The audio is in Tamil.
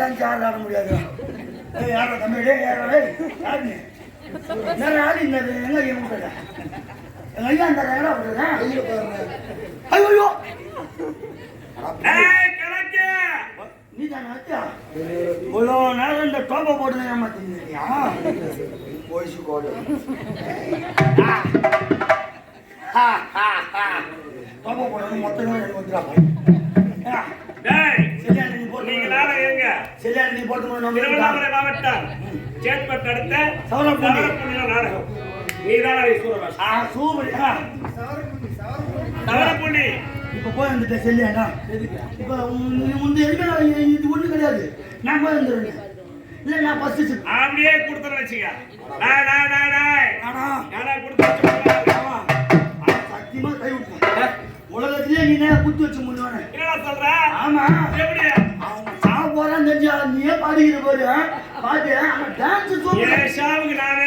டான்ஸ் யாரும் ஆட முடியாது. யாரோ தம்பி யாரோ யாரு நேரம் ஆடி இந்த எங்க விட்டுற எங்க ஐயா அந்த நேரம் விட்டுறேன். ஐயோ நீ தானே வச்சா இவ்வளோ நேரம் இந்த டோப்பை போட்டு ஏமாத்தியா போய்ச்சு கோடு டோப்பை போடணும் மொத்தம் எனக்கு வந்துடா. திருவண்ணாமலை மாவட்டம் சேத்பட் அடுத்த நாடகம் சவரப்புள்ளி. இப்ப போய் வந்துட்ட செல்லியாண்டா. இப்ப முந்தைய இது ஒண்ணு கிடையாது. நான் போய் வந்துடுறேன். இல்ல நான் ஃபர்ஸ்ட் அப்படியே கொடுத்துற வச்சுக்க. சத்தியமா கை விட்டுறேன். உலகத்திலே நீ குத்து வச்சு முன்னுவானே. என்னடா சொல்ற? ஆமா. எப்படி அவங்க சாவ போறான்னு தெரிஞ்சா நீயே பாடிக்கிற போது பாத்து அவன் டான்ஸ் சூப்பர். ஏ சாவுக்கு நானே